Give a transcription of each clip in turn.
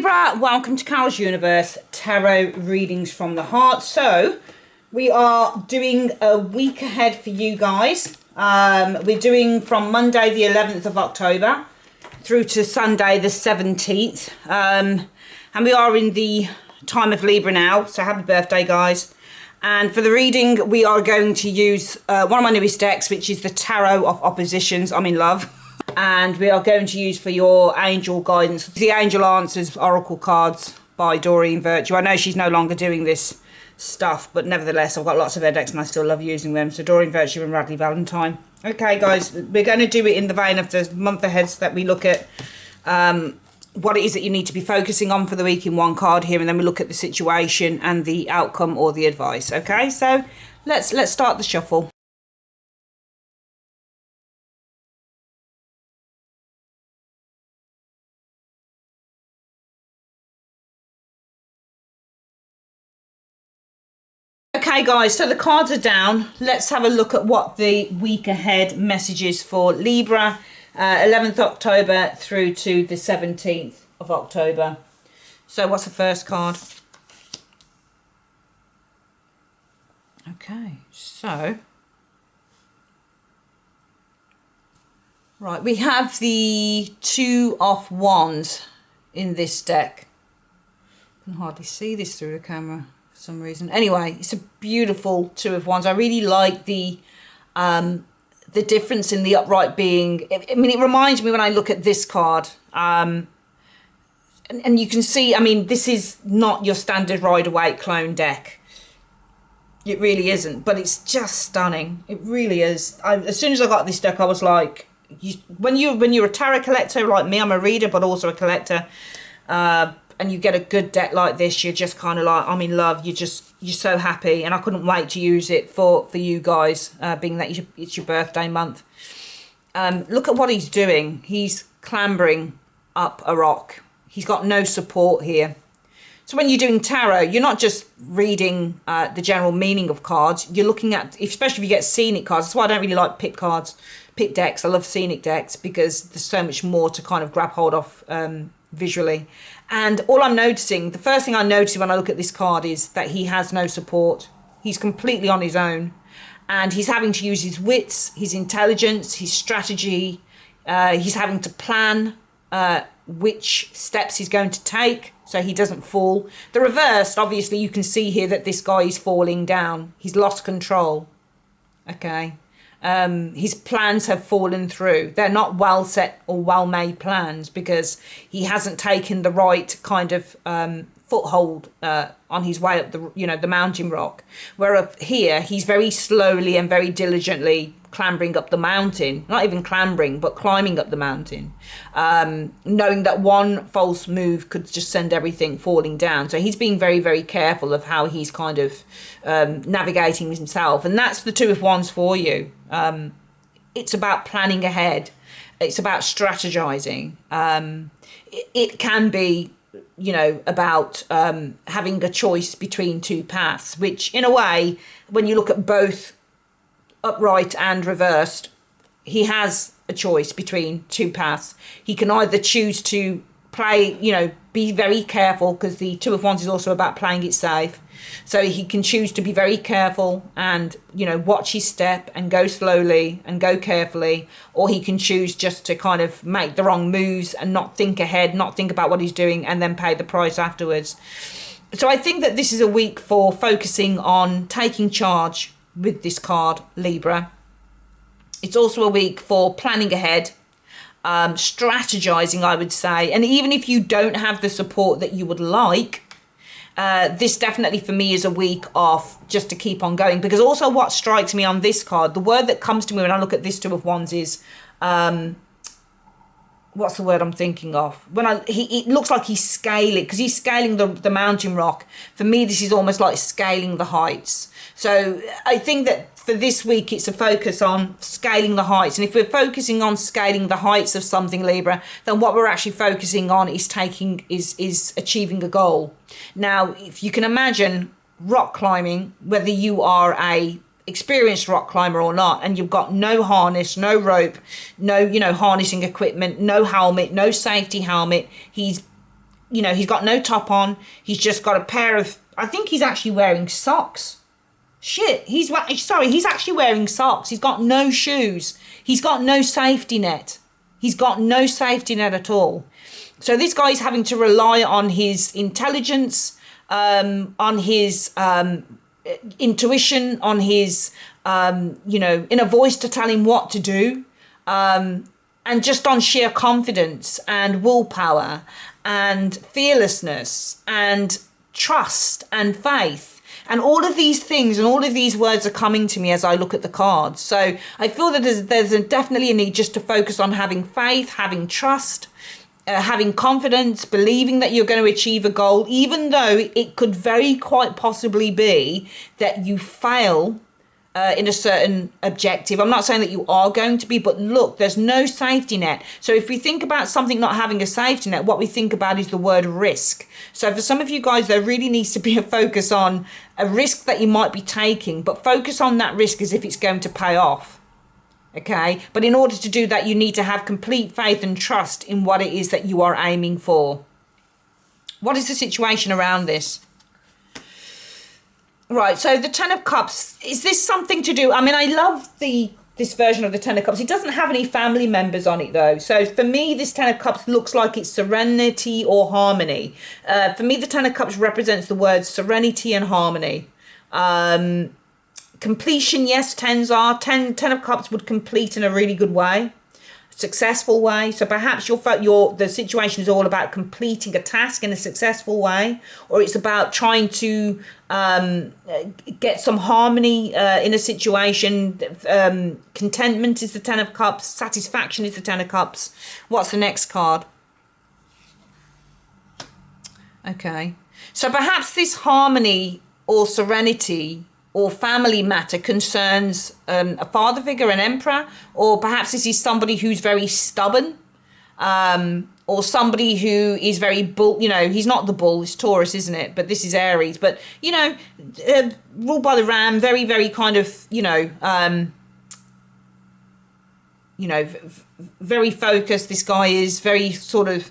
Libra, welcome to Carol's Universe Tarot Readings from the Heart. So we are doing a week ahead for you guys. We're doing from Monday the 11th of October through to Sunday the 17th. And we are in the time of Libra now, so happy birthday guys. And for the reading we are going to use one of my newest decks, which is the Tarot of Oppositions. I'm in love. And we are going to use for your angel guidance the Angel Answers Oracle cards by Doreen Virtue. I know she's no longer doing this stuff, but nevertheless I've got lots of her decks and I still love using them. So Doreen Virtue and Radley Valentine. Okay guys, we're going to do it in the vein of the month aheads that we look at what it is that you need to be focusing on for the week in one card here, and then we look at the situation and the outcome or the advice. Okay, so let's start the shuffle. Okay guys, so the cards are down. Let's have a look at what the week ahead message is for Libra, 11th October through to the 17th of October. So what's the first card? Okay, so right, we have the Two of Wands in this deck. I can hardly see this through the camera. Some reason. Anyway, it's a beautiful Two of Wands. I really like the difference in the upright being. I mean, it reminds me when I look at this card, and you can see. I mean, this is not your standard Rider-Waite clone deck. It really isn't, but it's just stunning. It really is. As soon as I got this deck, I was like, when you're a tarot collector like me, I'm a reader, but also a collector. And you get a good deck like this, you're just kind of like, I'm in love. You're so happy, and I couldn't wait to use it for you guys, being that it's your birthday month. Look at what he's doing. He's clambering up a rock. He's got no support here. So when you're doing tarot, you're not just reading the general meaning of cards. You're looking at, especially if you get scenic cards. That's why I don't really like pip cards, pip decks. I love scenic decks because there's so much more to kind of grab hold of visually. And all I'm noticing, the first thing I notice when I look at this card is that he has no support. He's completely on his own, and he's having to use his wits, his intelligence, his strategy. He's having to plan which steps he's going to take so he doesn't fall. The reverse, obviously, you can see here that this guy is falling down. He's lost control. Okay. His plans have fallen through. They're not well set or well made plans because he hasn't taken the right kind of foothold on his way up the mountain rock. Where up here he's very slowly and very diligently clambering up the mountain, not even clambering but climbing up the mountain, knowing that one false move could just send everything falling down. So he's being very, very careful of how he's kind of navigating himself, and that's the Two of Wands for you. It's about planning ahead. It's about strategizing. It can be, about having a choice between two paths, which in a way, when you look at both upright and reversed, he has a choice between two paths. He can either choose to play, be very careful, because the Two of Wands is also about playing it safe. So he can choose to be very careful and, watch his step and go slowly and go carefully, or he can choose just to kind of make the wrong moves and not think ahead, not think about what he's doing, and then pay the price afterwards. So I think that this is a week for focusing on taking charge with this card, Libra. It's also a week for planning ahead, strategizing, I would say. And even if you don't have the support that you would like, this definitely for me is a week of just to keep on going. Because also what strikes me on this card, the word that comes to me when I look at this Two of Wands is, what's the word I'm thinking of? It looks like he's scaling, because he's scaling the mountain rock. For me, this is almost like scaling the heights. So I think that for this week, it's a focus on scaling the heights. And if we're focusing on scaling the heights of something, Libra, then what we're actually focusing on is achieving a goal. Now, if you can imagine rock climbing, whether you are a experienced rock climber or not, and you've got no harness, no rope, no harnessing equipment, no helmet, no safety helmet, he's you know, he's got no top on. He's just got a pair of, I think he's actually wearing socks. Shit, he's actually wearing socks. He's got no shoes. He's got no safety net. He's got no safety net at all. So this guy is having to rely on his intelligence, on his intuition, on his, you know, inner voice to tell him what to do, and just on sheer confidence and willpower and fearlessness and trust and faith. And all of these things and all of these words are coming to me as I look at the cards. So I feel that there's definitely a need just to focus on having faith, having trust, having confidence, believing that you're going to achieve a goal, even though it could very quite possibly be that you fail in a certain objective. I'm not saying that you are going to be, but look, there's no safety net. So if we think about something not having a safety net, what we think about is the word risk. So for some of you guys, there really needs to be a focus on a risk that you might be taking, but focus on that risk as if it's going to pay off. Okay, but in order to do that, you need to have complete faith and trust in what it is that you are aiming for. What is the situation around this? Right, so the Ten of Cups, is this something to do? I mean, I love this version of the Ten of Cups. It doesn't have any family members on it, though. So for me, this Ten of Cups looks like it's serenity or harmony. For me, the Ten of Cups represents the words serenity and harmony. Completion, yes, tens are. Ten of Cups would complete in a really good way, successful way. So perhaps the situation is all about completing a task in a successful way, or it's about trying to get some harmony in a situation. Contentment is the Ten of Cups. Satisfaction is the Ten of Cups. What's the next card? Okay, so perhaps this harmony or serenity or family matter concerns a father figure, an emperor, or perhaps this is somebody who's very stubborn, or somebody who is very bull. You know, he's not the bull, it's Taurus, isn't it? But this is Aries. But, you know, ruled by the ram, very, very kind of, very focused. This guy is very sort of,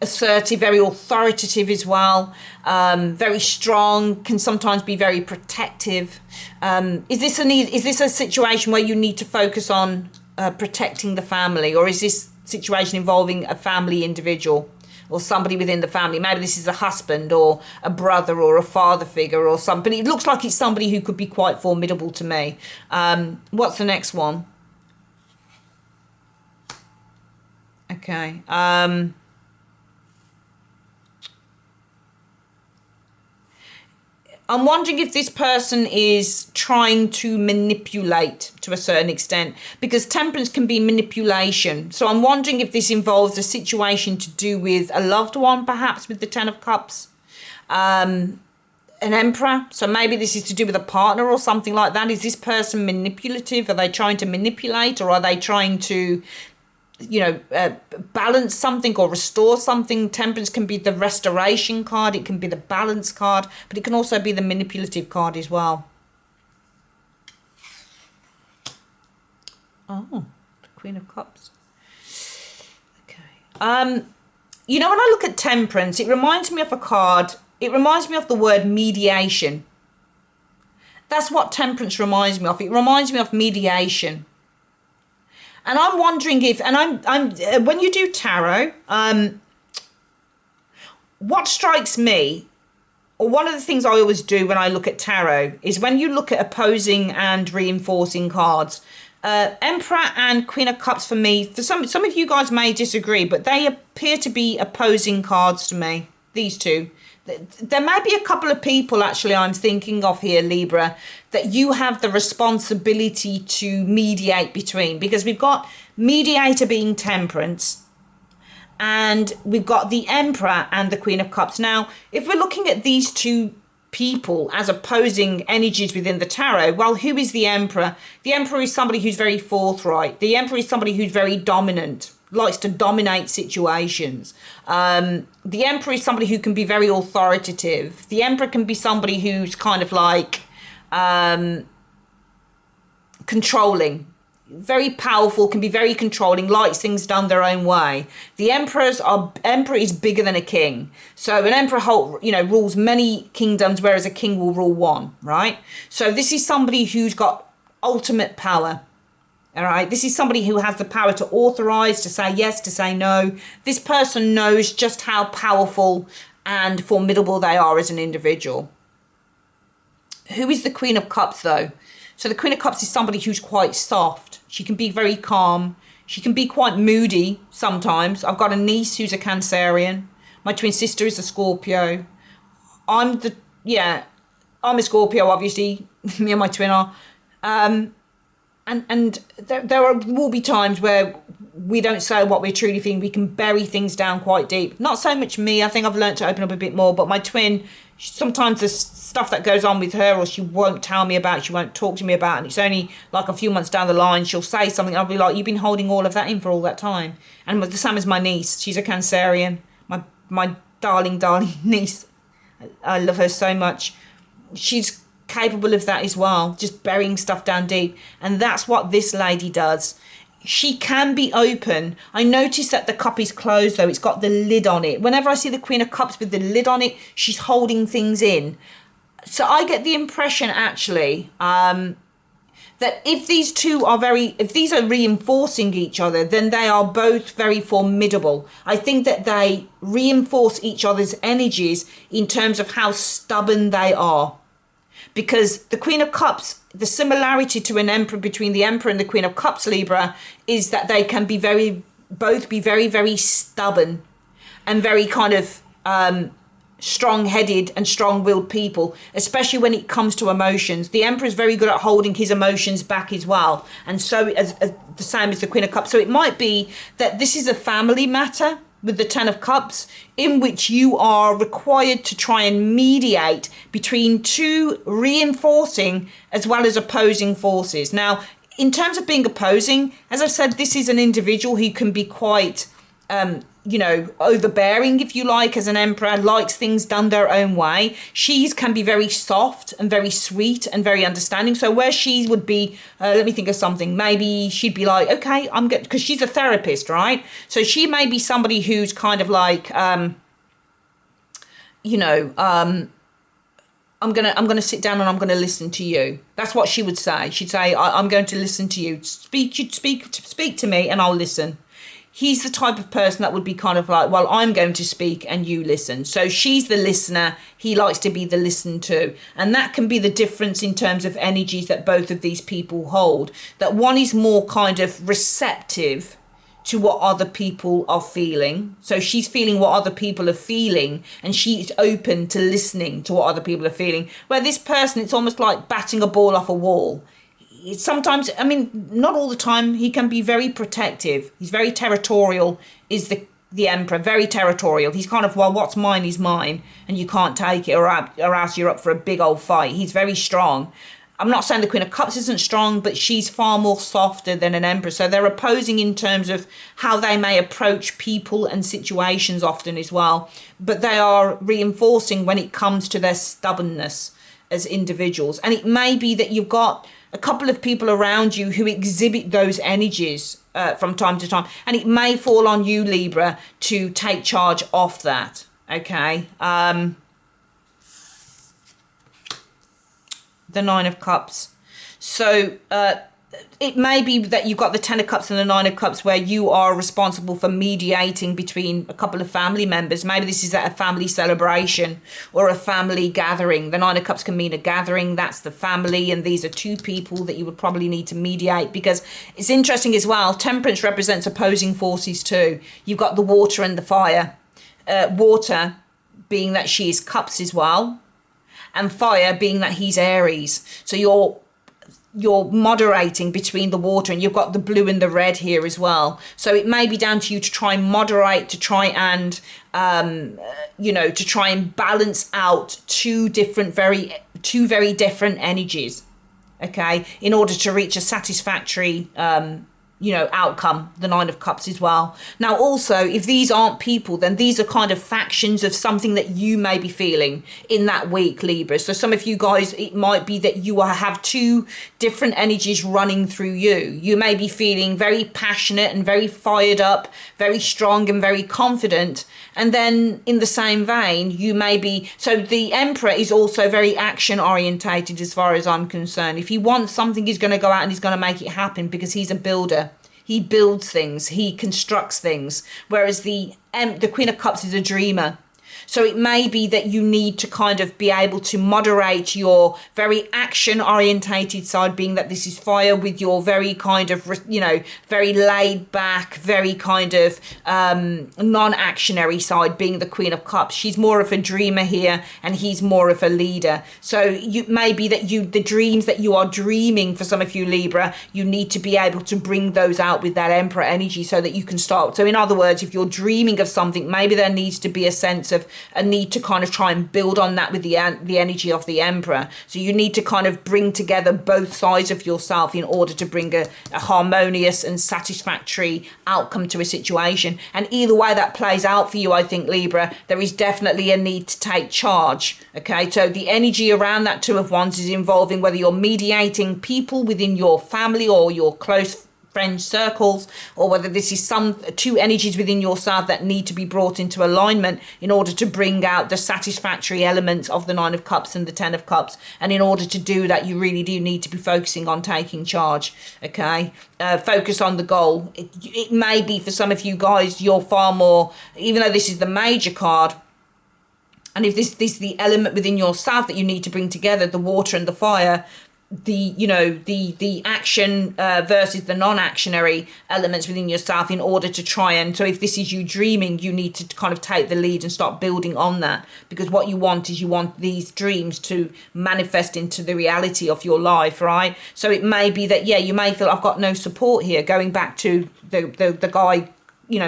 assertive, very authoritative as well, very strong, can sometimes be very protective. Is this a situation where you need to focus on protecting the family, or is this situation involving a family individual or somebody within the family? Maybe this is a husband or a brother or a father figure or something. It looks like it's somebody who could be quite formidable to me. What's the next one? Okay. I'm wondering if this person is trying to manipulate to a certain extent, because temperance can be manipulation. So I'm wondering if this involves a situation to do with a loved one, perhaps with the Ten of Cups, an emperor. So maybe this is to do with a partner or something like that. Is this person manipulative? Are they trying to manipulate, or are they trying to balance something or restore something? Temperance can be the restoration card, it can be the balance card, but it can also be the manipulative card as well. Oh, the Queen of Cups. Okay. When I look at temperance, it reminds me of a card. It reminds me of the word mediation. That's what temperance reminds me of. It reminds me of mediation. And I'm wondering if, and I'm when you do tarot, what strikes me, or one of the things I always do when I look at tarot, is when you look at opposing and reinforcing cards. Emperor and Queen of Cups for me, for some of you guys may disagree, but they appear to be opposing cards to me, these two. There may be a couple of people actually I'm thinking of here, Libra, that you have the responsibility to mediate between, because we've got mediator being temperance and we've got the Emperor and the Queen of Cups. Now, if we're looking at these two people as opposing energies within the tarot, well, who is the Emperor? The Emperor is somebody who's very forthright. The Emperor is somebody who's very dominant, likes to dominate situations. The Emperor is somebody who can be very authoritative. The Emperor can be somebody who's kind of like controlling. very powerful, can be very controlling, likes things done their own way. The emperor is bigger than a king. So an emperor rules many kingdoms, whereas a king will rule one, right? So this is somebody who's got ultimate power. All right, this is somebody who has the power to authorize, to say yes, to say no. This person knows just how powerful and formidable they are as an individual. Who is the Queen of Cups, though? So the Queen of Cups is somebody who's quite soft. She can be very calm. She can be quite moody sometimes. I've got a niece who's a Cancerian. My twin sister is a Scorpio. I'm a Scorpio, obviously. Me and my twin are. And there will be times where we don't say what we're truly feeling. We can bury things down quite deep. Not so much me. I think I've learned to open up a bit more. But my twin, sometimes there's stuff that goes on with her, or she won't tell me about, she won't talk to me about, and it's only like a few months down the line she'll say something. I'll be like, you've been holding all of that in for all that time. And the same as my niece. She's a Cancerian. My darling niece. I love her so much. She's capable of that as well, just burying stuff down deep. And that's what this lady does. She can be open. I notice that the cup is closed, though. It's got the lid on it. Whenever I see the Queen of Cups with the lid on it, she's holding things in. So I get the impression, actually, that if these are reinforcing each other, then they are both very formidable. I think that they reinforce each other's energies in terms of how stubborn they are. Because the Queen of Cups, the similarity to an emperor between the Emperor and the Queen of Cups, Libra, is that they can be both very, very stubborn and very kind of strong-headed and strong-willed people, especially when it comes to emotions. The Emperor is very good at holding his emotions back as well, and so as the same as the Queen of Cups. So it might be that this is a family matter with the Ten of Cups, in which you are required to try and mediate between two reinforcing as well as opposing forces. Now, in terms of being opposing, as I've said, this is an individual who can be quite, overbearing, if you like, as an emperor, likes things done their own way. She can be very soft and very sweet and very understanding. So where she would be, let me think of something. Maybe she'd be like, okay, I'm good, because she's a therapist, right? So she may be somebody who's kind of like, I'm gonna sit down and I'm gonna listen to you. That's what she would say. She'd say, I'm going to listen to you. Speak to me and I'll listen. He's the type of person that would be kind of like, well, I'm going to speak and you listen. So she's the listener. He likes to be the listened to. And that can be the difference in terms of energies that both of these people hold. That one is more kind of receptive to what other people are feeling. So she's feeling what other people are feeling, and she's open to listening to what other people are feeling. Where this person, it's almost like batting a ball off a wall. Sometimes, not all the time, he can be very protective. He's very territorial, is the Emperor, very territorial. He's kind of, well, what's mine is mine, and you can't take it, or else you're up for a big old fight. He's very strong. I'm not saying the Queen of Cups isn't strong, but she's far more softer than an Emperor. So they're opposing in terms of how they may approach people and situations often as well. But they are reinforcing when it comes to their stubbornness as individuals. And it may be that you've got a couple of people around you who exhibit those energies from time to time. And it may fall on you, Libra, to take charge of that. Okay. The Nine of Cups. So it may be that you've got the Ten of Cups and the Nine of Cups where you are responsible for mediating between a couple of family members. Maybe this is at a family celebration or a family gathering. The Nine of Cups can mean a gathering. That's the family. And these are two people that you would probably need to mediate, because it's interesting as well. Temperance represents opposing forces too. You've got the water and the fire. Water being that she is cups as well. And fire being that he's Aries. So you're moderating between the water, and you've got the blue and the red here as well. So it may be down to you to try and moderate, to try and to try and balance out two very different energies, okay, in order to reach a satisfactory outcome, the Nine of Cups as well. Now, also, if these aren't people, then these are kind of factions of something that you may be feeling in that week, Libra. So some of you guys, it might be that you have two different energies running through you. You may be feeling very passionate and very fired up, very strong and very confident. And then in the same vein, you may be, so the Emperor is also very action orientated as far as I'm concerned. If he wants something, he's going to go out and he's going to make it happen because he's a builder. He builds things, he constructs things, whereas the Queen of Cups is a dreamer. So it may be that you need to kind of be able to moderate your very action orientated side, being that this is fire, with your very kind of, very laid back, very kind of non-actionary side, being the Queen of Cups. She's more of a dreamer here and he's more of a leader. So you may be that the dreams that you are dreaming, for some of you Libra, you need to be able to bring those out with that Emperor energy so that you can start. So in other words, if you're dreaming of something, maybe there needs to be a sense of a need to kind of try and build on that with the energy of the Emperor. So you need to kind of bring together both sides of yourself in order to bring a harmonious and satisfactory outcome to a situation. And either way that plays out for you, I think, Libra, there is definitely a need to take charge. Okay, so the energy around that Two of Wands is involving whether you're mediating people within your family or your close friend circles, or whether this is two energies within yourself that need to be brought into alignment in order to bring out the satisfactory elements of the Nine of Cups and the Ten of Cups. And in order to do that, you really do need to be focusing on taking charge. Okay, focus on the goal. It may be for some of you guys, you're far more, even though this is the major card, and if this is the element within yourself that you need to bring together, the water and the fire, the action versus the non-actionary elements within yourself, in order to try and, so if this is you dreaming, you need to kind of take the lead and start building on that, because what you want is, you want these dreams to manifest into the reality of your life, right? So it may be that, you may feel, I've got no support here, going back to the guy,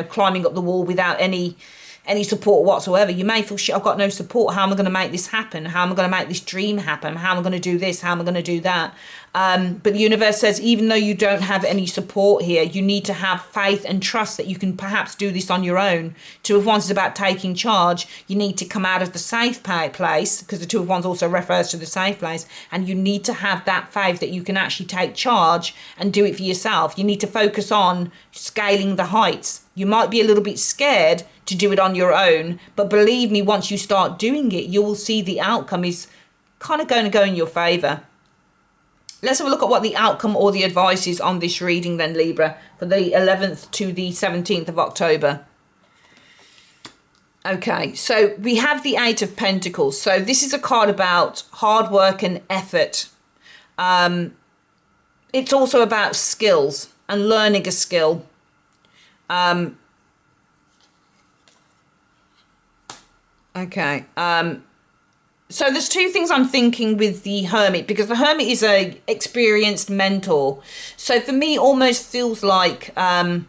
climbing up the wall without any support whatsoever. You may feel, shit, I've got no support. How am I going to make this happen? How am I going to make this dream happen? How am I going to do this? How am I going to do that? But the universe says, even though you don't have any support here, you need to have faith and trust that you can perhaps do this on your own. Two of Wands is about taking charge. You need to come out of the safe place, because the Two of Wands also refers to the safe place, and you need to have that faith that you can actually take charge and do it for yourself. You need to focus on scaling the heights. You might be a little bit scared to do it on your own, but believe me, once you start doing it, you will see the outcome is kind of going to go in your favor. Let's have a look at what the outcome or the advice is on this reading then, Libra, for the 11th to the 17th of October. Okay, so we have the Eight of Pentacles. So this is a card about hard work and effort. It's also about skills and learning a skill. So there's two things I'm thinking with the Hermit, because the Hermit is a experienced mentor. So for me, it almost feels like a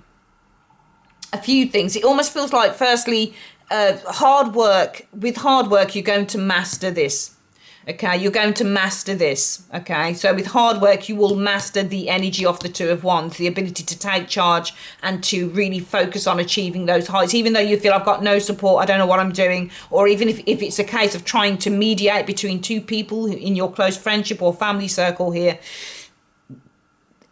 few things. It almost feels like, firstly, hard work. With hard work, you're going to master this. Okay, you're going to master this. Okay, so with hard work, you will master the energy of the Two of Wands, the ability to take charge and to really focus on achieving those heights, even though you feel, I've got no support, I don't know what I'm doing, or even if it's a case of trying to mediate between two people in your close friendship or family circle here,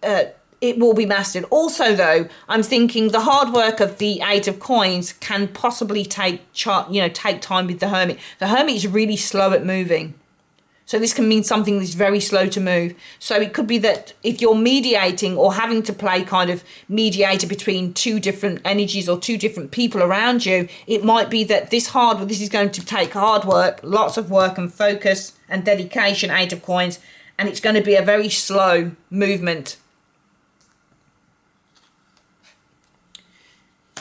it will be mastered. Also, though, I'm thinking the hard work of the Eight of Coins can possibly take time with the Hermit. The Hermit is really slow at moving. So this can mean something that's very slow to move. So it could be that if you're mediating or having to play kind of mediator between two different energies or two different people around you, it might be that this is going to take hard work, lots of work and focus and dedication, Eight of Coins, and it's going to be a very slow movement.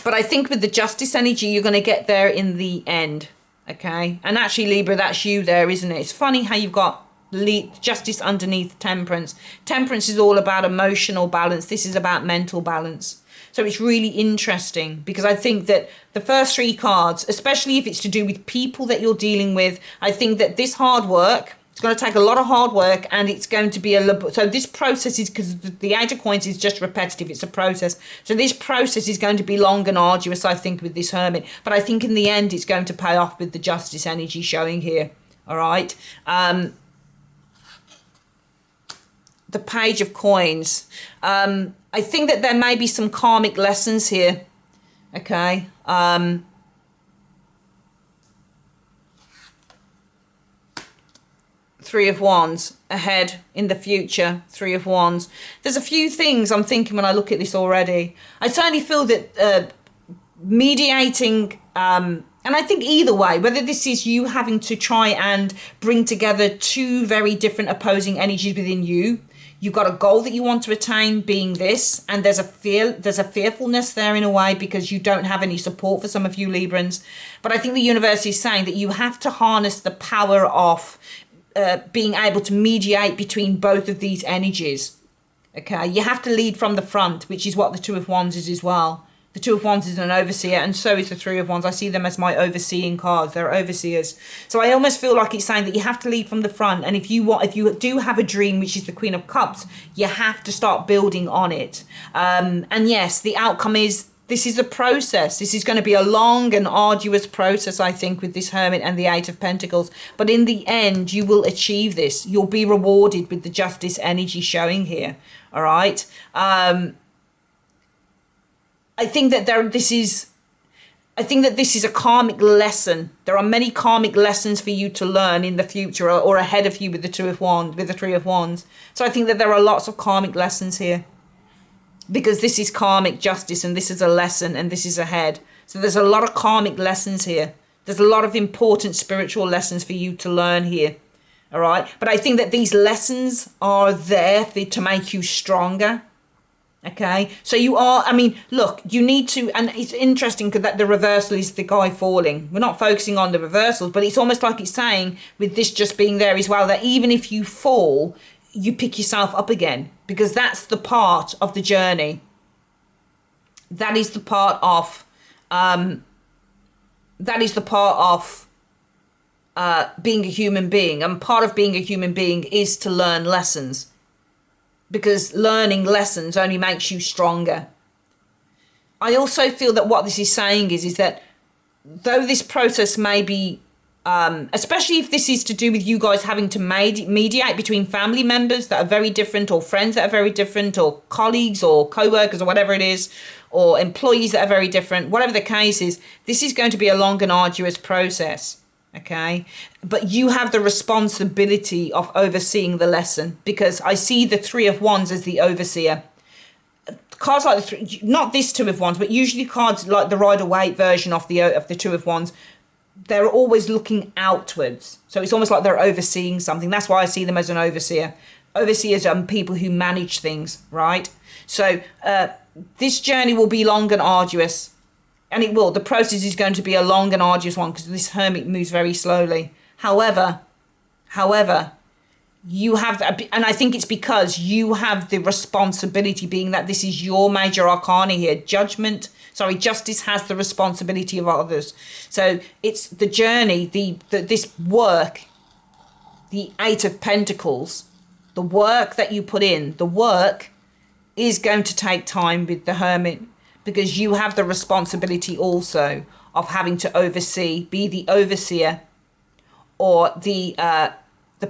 But I think with the Justice energy, you're going to get there in the end. Okay, and actually, Libra, that's you there, isn't it? It's funny how you've got Justice underneath Temperance. Temperance is all about emotional balance. This is about mental balance. So it's really interesting, because I think that the first three cards, especially if it's to do with people that you're dealing with, I think that this hard work, It's going to take a lot of hard work, and it's going to be so this process is, because the Age of Coins is just repetitive, it's a process. So this process is going to be long and arduous, I think, with this Hermit. But I think in the end, it's going to pay off with the Justice energy showing here. All right. The Page of Coins. I think that there may be some karmic lessons here. Okay. Three of Wands, ahead in the future, Three of Wands. There's a few things I'm thinking when I look at this already. I certainly feel that mediating, and I think either way, whether this is you having to try and bring together two very different opposing energies within you. You've got a goal that you want to attain, being this, and there's a fearfulness there in a way, because you don't have any support for some of you Librans. But I think the universe is saying that you have to harness the power of being able to mediate between both of these energies. Okay, you have to lead from the front, which is what the Two of Wands is as well. The Two of Wands is an overseer, and so is the Three of Wands. I see them as my overseeing cards. They're overseers. So I almost feel like it's saying that you have to lead from the front. And if you do have a dream, which is the Queen of Cups, you have to start building on it. And yes, the outcome is, this is a process. This is going to be a long and arduous process, I think, with this Hermit and the Eight of Pentacles. But in the end, you will achieve this. You'll be rewarded with the Justice energy showing here. All right. I think that this is a karmic lesson. There are many karmic lessons for you to learn in the future, or ahead of you with the Three of Wands. So I think that there are lots of karmic lessons here, because this is karmic justice, and this is a lesson, and this is ahead. So there's a lot of karmic lessons here. There's a lot of important spiritual lessons for you to learn here. All right. But I think that these lessons are there to make you stronger. Okay, so you are, I mean, look, you need to, and it's interesting because that the reversal is the guy falling. We're not focusing on the reversals, but it's almost like it's saying, with this just being there as well, that even if you fall, you pick yourself up again, because that's the part of the journey. That is the part of, being a human being. And part of being a human being is to learn lessons, because learning lessons only makes you stronger. I also feel that what this is saying is that though this process may be, especially if this is to do with you guys having to mediate between family members that are very different, or friends that are very different, or colleagues or co-workers or whatever it is, or employees that are very different, whatever the case is, this is going to be a long and arduous process. Okay, but you have the responsibility of overseeing the lesson, because I see the Three of Wands as the overseer. Cards like not this Two of Wands, but usually cards like the Rider-Waite version of the Two of Wands, they're always looking outwards. So it's almost like they're overseeing something. That's why I see them as an overseer. Overseers are people who manage things, right? So this journey will be long and arduous. And it will. The process is going to be a long and arduous one, because this Hermit moves very slowly. However, you have, and I think it's because you have the responsibility, being that this is your major arcana here. Justice has the responsibility of others. So it's the journey, this work, the Eight of Pentacles, the work that you put in, the work is going to take time with the Hermit, because you have the responsibility also of having to be the overseer, or the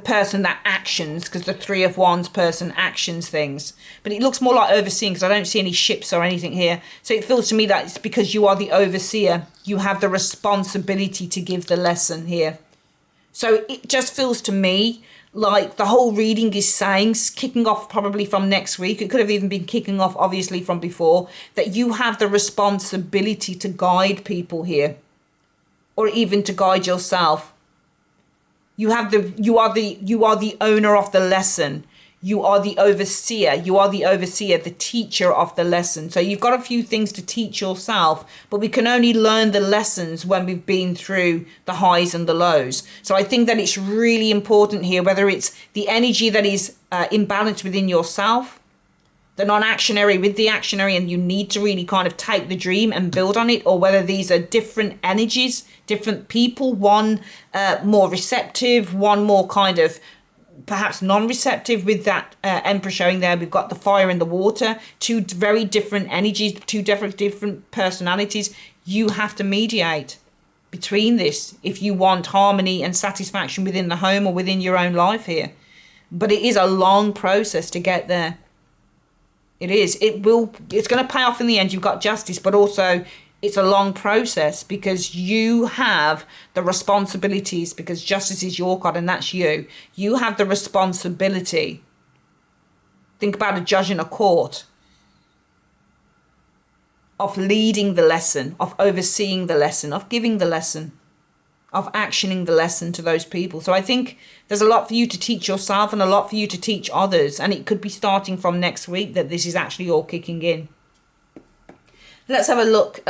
person that actions, because the Three of Wands person actions things. But it looks more like overseeing, because I don't see any ships or anything here. So it feels to me that it's because you are the overseer, you have the responsibility to give the lesson here. So it just feels to me like the whole reading is saying, kicking off probably from next week, it could have even been kicking off obviously from before, that you have the responsibility to guide people here, or even to guide yourself. You are the owner of the lesson. You are the overseer. The teacher of the lesson. So you've got a few things to teach yourself, but we can only learn the lessons when we've been through the highs and the lows. So I think that it's really important here, whether it's the energy that is imbalanced within yourself, the non-actionary with the actionary, and you need to really kind of take the dream and build on it, or whether these are different energies, different people, one more receptive, one more kind of perhaps non-receptive with that Emperor showing there. We've got the fire and the water, two very different energies, two different personalities. You have to mediate between this if you want harmony and satisfaction within the home or within your own life here. But it is a long process to get there. It is. It's going to pay off in the end. You've got justice, but also it's a long process because you have the responsibilities, because justice is your card and that's you. You have the responsibility. Think about a judge in a court, of leading the lesson, of overseeing the lesson, of giving the lesson, of actioning the lesson to those people. So I think there's a lot for you to teach yourself and a lot for you to teach others. And it could be starting from next week that this is actually all kicking in. Let's have a look,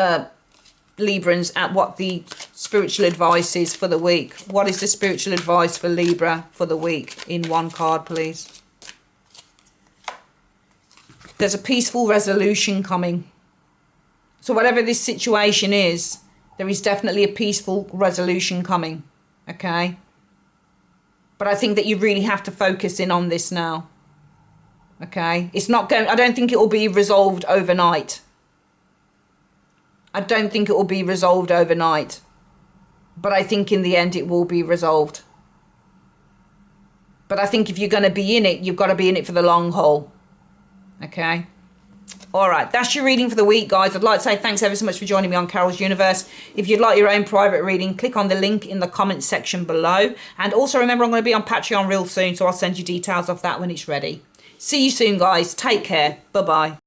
Librans, at what the spiritual advice is for the week. What is the spiritual advice for Libra for the week in one card, please? There's a peaceful resolution coming. So whatever this situation is, there is definitely a peaceful resolution coming, okay? But I think that you really have to focus in on this now, okay? It's not going, I don't think it will be resolved overnight. I don't think it will be resolved overnight. But I think in the end it will be resolved. But I think if you're going to be in it, you've got to be in it for the long haul, okay? All right, that's your reading for the week, guys. I'd like to say thanks ever so much for joining me on Carol's Universe. If you'd like your own private reading, click on the link in the comments section below. And also remember, I'm going to be on Patreon real soon, so I'll send you details of that when it's ready. See you soon, guys. Take care. Bye-bye.